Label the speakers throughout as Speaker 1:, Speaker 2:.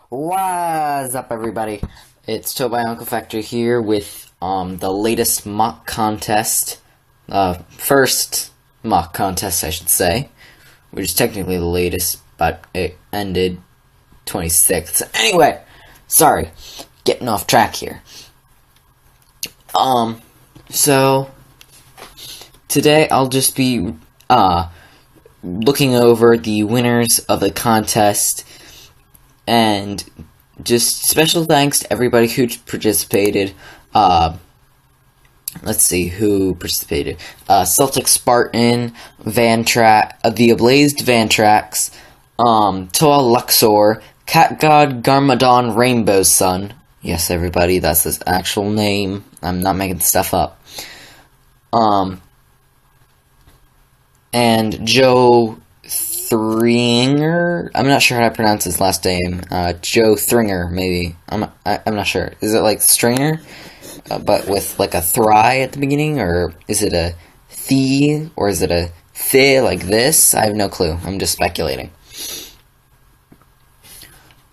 Speaker 1: What's up, everybody? It's Toa BionicleFactory here with the latest mock contest. First mock contest, I should say, which is technically the latest, but it ended 26th. Anyway, sorry, getting off track here. So today I'll just be looking over the winners of the contest. And just special thanks to everybody who participated. Let's see who participated. Celtic Spartan, the Ablazed Vantrax, Toa Luxor, Cat God Garmadon Rainbow Sun. Yes, everybody, that's his actual name. I'm not making stuff up. And Joe Thringer. I'm not sure how to pronounce his last name. Joe Thringer, maybe. I'm not sure. Is it like Stringer, but with like a thry at the beginning, or is it a thee, or is it a thi like this? I have no clue. I'm just speculating.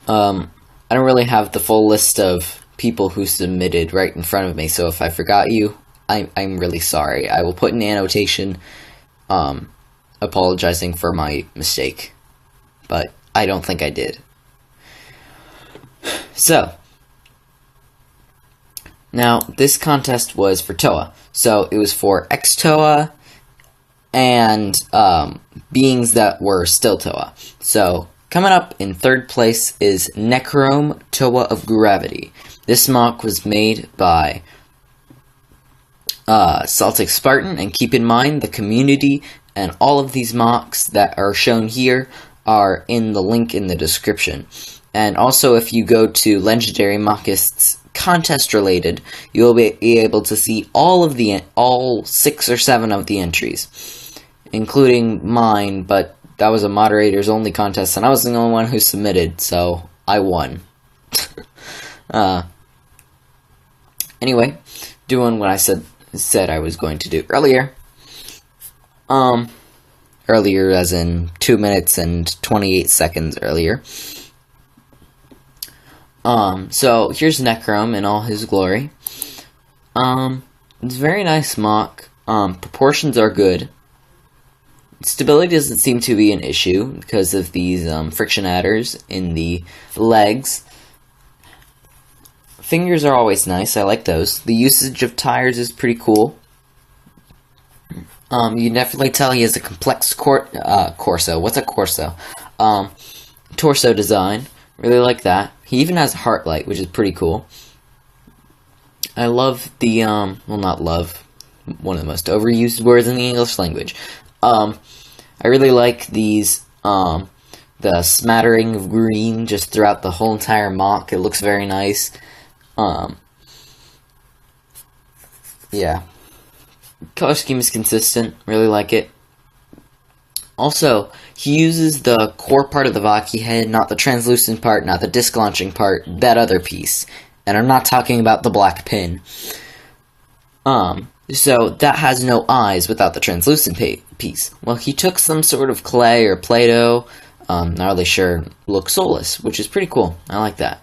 Speaker 1: I don't really have the full list of people who submitted right in front of me, so if I forgot you, I'm really sorry. I will put an annotation, apologizing for my mistake, but I don't think I did. So, now, this contest was for Toa, so it was for ex-Toa and beings that were still Toa. So, coming up in third place is Necrome Toa of Gravity. This mock was made by Celtic Spartan, and keep in mind the community and all of these mocks that are shown here are in the link in the description. And also, if you go to Legendary MOCists Contest Related, you will be able to see all 6 or 7 of the entries, including mine, but that was a moderators only contest, and I was the only one who submitted, so I won. Anyway, doing what I said I was going to do earlier. Earlier as in 2 minutes and 28 seconds earlier. So here's Necrome in all his glory. It's a very nice mock. Proportions are good. Stability doesn't seem to be an issue because of these friction adders in the legs. Fingers are always nice. I like those. The usage of tires is pretty cool. You can definitely tell he has a complex torso. What's a corso? Torso design. Really like that. He even has a heart light, which is pretty cool. I love the, well, not love, one of the most overused words in the English language. I really like these, the smattering of green just throughout the whole entire mock. It looks very nice. Yeah. Color scheme is consistent, really like it. Also, he uses the core part of the Vaki head, not the translucent part, not the disc launching part, that other piece. And I'm not talking about the black pin. So that has no eyes without the translucent piece. Well, he took some sort of clay or Play-Doh, not really sure, Luxolis, which is pretty cool. I like that.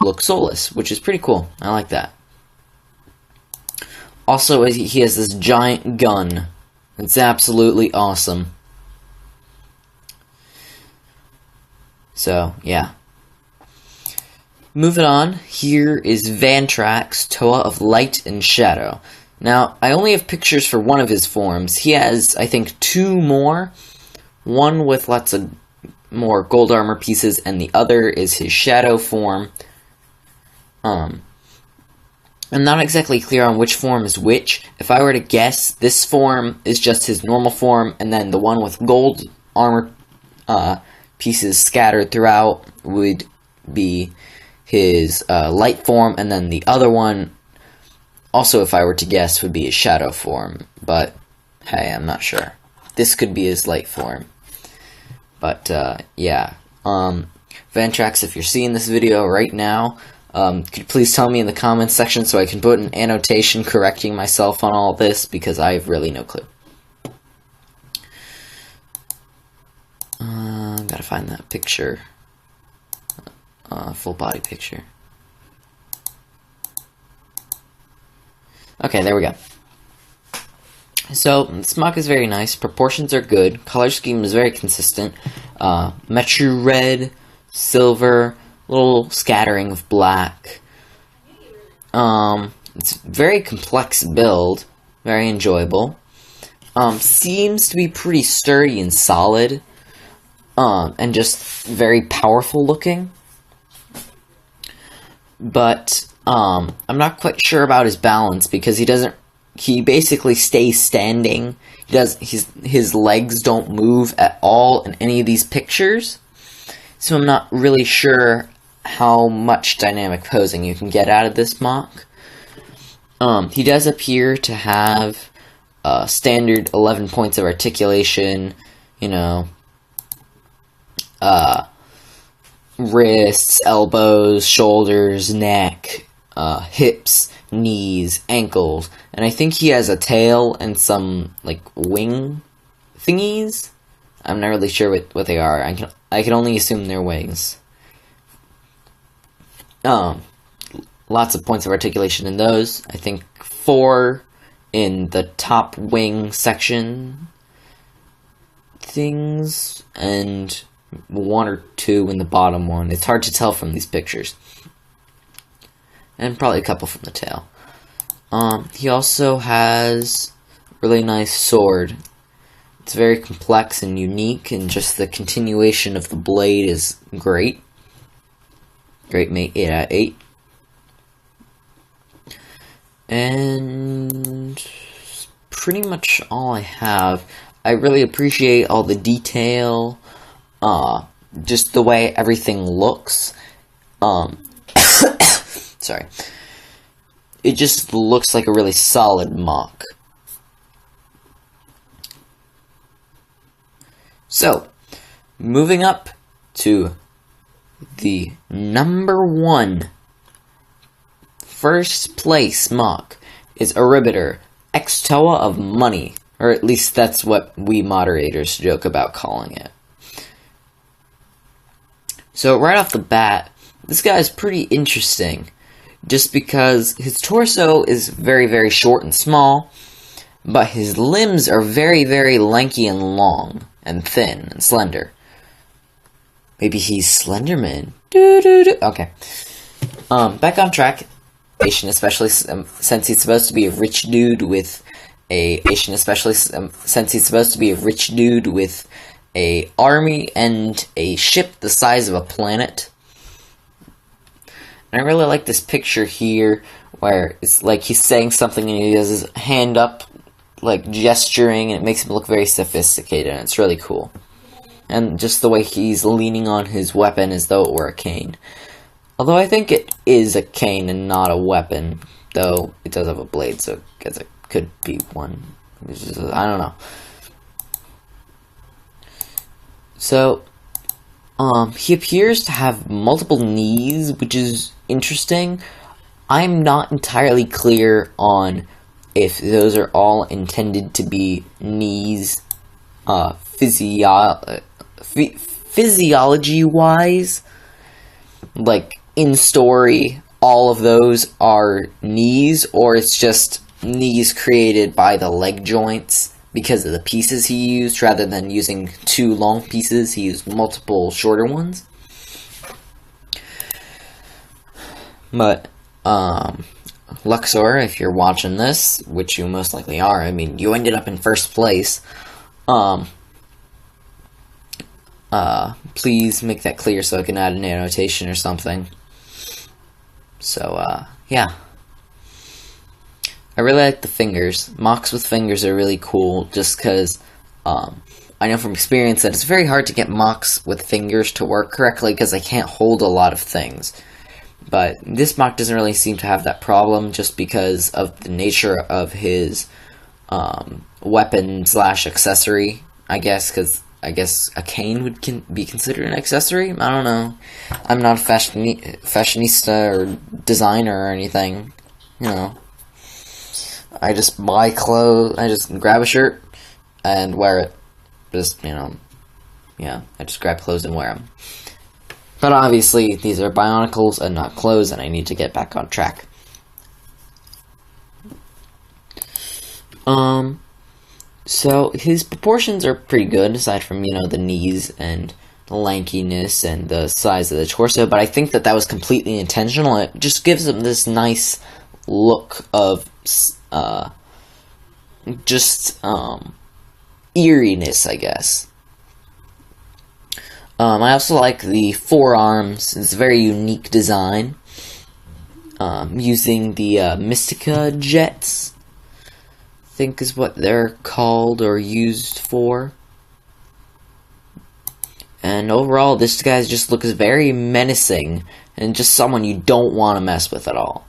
Speaker 1: Luxolis, which is pretty cool. I like that. Also, he has this giant gun. It's absolutely awesome. So, yeah. Moving on, here is Vantrax, Toa of Light and Shadow. Now, I only have pictures for one of his forms. He has, I think, 2 more. One with lots of more gold armor pieces, and the other is his shadow form. I'm not exactly clear on which form is which. If I were to guess, this form is just his normal form, and then the one with gold armor pieces scattered throughout would be his light form, and then the other one, also if I were to guess, would be his shadow form. But, hey, I'm not sure. This could be his light form. But, yeah. Vantrax, if you're seeing this video right now, could you please tell me in the comments section so I can put an annotation correcting myself on all this, because I have really no clue. Gotta find that picture. full body picture. Okay, there we go. So, this mock is very nice. Proportions are good. Color scheme is very consistent. Metro red, silver, little scattering of black. It's very complex build. Very enjoyable. Seems to be pretty sturdy and solid. And just very powerful looking. But, I'm not quite sure about his balance because he basically stays standing. His legs don't move at all in any of these pictures. So I'm not really sure how much dynamic posing you can get out of this mock. He does appear to have standard 11 points of articulation, wrists, elbows, shoulders, neck, hips, knees, ankles, and I think he has a tail and some, wing thingies. I'm not really sure what they are. I can only assume they're wings. Lots of points of articulation in those. I think 4 in the top wing section things, and 1 or 2 in the bottom one. It's hard to tell from these pictures. And probably a couple from the tail. He also has a really nice sword. It's very complex and unique, and just the continuation of the blade is great. Great mate, 8 out of 8. And pretty much all I have. I really appreciate all the detail, just the way everything looks. Sorry. It just looks like a really solid mock. So, moving up to the number 1 first place mock is Aribitor, ex-Toa of Money, or at least that's what we moderators joke about calling it. So right off the bat, this guy is pretty interesting, just because his torso is very, very short and small, but his limbs are very, very lanky and long, and thin and slender. Maybe he's Slenderman. Okay. Back on track. Asian, especially since he's supposed to be a rich dude with a army and a ship the size of a planet. And I really like this picture here, where it's like he's saying something and he has his hand up, like gesturing, and it makes him look very sophisticated, and it's really cool. And just the way he's leaning on his weapon as though it were a cane. Although I think it is a cane and not a weapon, though it does have a blade, so I guess it could be one. I don't know. So, he appears to have multiple knees, which is interesting. I'm not entirely clear on if those are all intended to be knees, physiology-wise. Like, in story, all of those are knees, or it's just knees created by the leg joints because of the pieces he used. Rather than using 2 long pieces, he used multiple shorter ones. But, Luxor, if you're watching this, which you most likely are, I mean, you ended up in first place, please make that clear so I can add an annotation or something. So, yeah. I really like the fingers. Mocks with fingers are really cool, just because, I know from experience that it's very hard to get mocks with fingers to work correctly, because they can't hold a lot of things. But this mock doesn't really seem to have that problem, just because of the nature of his, weapon / accessory, I guess, because I guess a cane would be considered an accessory? I don't know. I'm not a fashionista or designer or anything. I just buy clothes, I just grab a shirt and wear it. Just, yeah, I just grab clothes and wear them. But obviously, these are Bionicles and not clothes, and I need to get back on track. So his proportions are pretty good, aside from, the knees and the lankiness and the size of the torso, but I think that was completely intentional. It just gives him this nice look of, eeriness, I guess. I also like the forearms. It's a very unique design, using the Mystica jets, I think is what they're called or used for. And overall, this guy just looks very menacing, and just someone you don't want to mess with at all.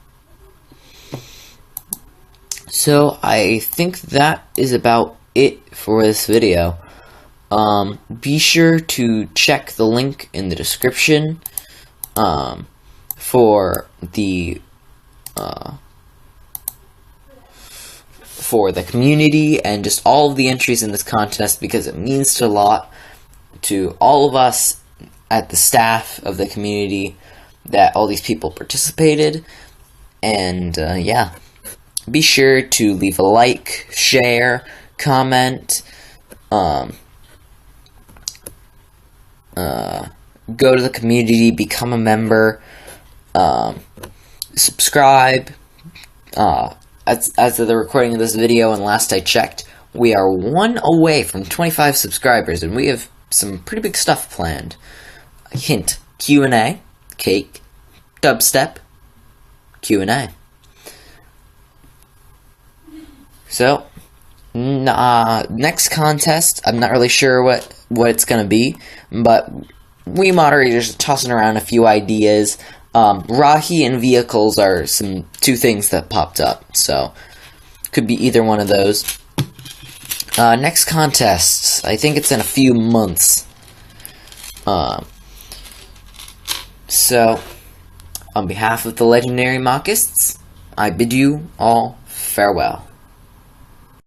Speaker 1: So, I think that is about it for this video. Be sure to check the link in the description, for the community and just all of the entries in this contest, because it means a lot to all of us at the staff of the community that all these people participated. And yeah, be sure to leave a like, share, comment, go to the community, become a member, subscribe. As of the recording of this video, and last I checked, we are 1 away from 25 subscribers, and we have some pretty big stuff planned. Hint: Q&A, cake, dubstep, Q&A. So, next contest, I'm not really sure what it's gonna be, but we moderators are tossing around a few ideas. Rahi and vehicles are two things that popped up, so could be either one of those. Next contest, I think it's in a few months. So, on behalf of the Legendary MOCists, I bid you all farewell.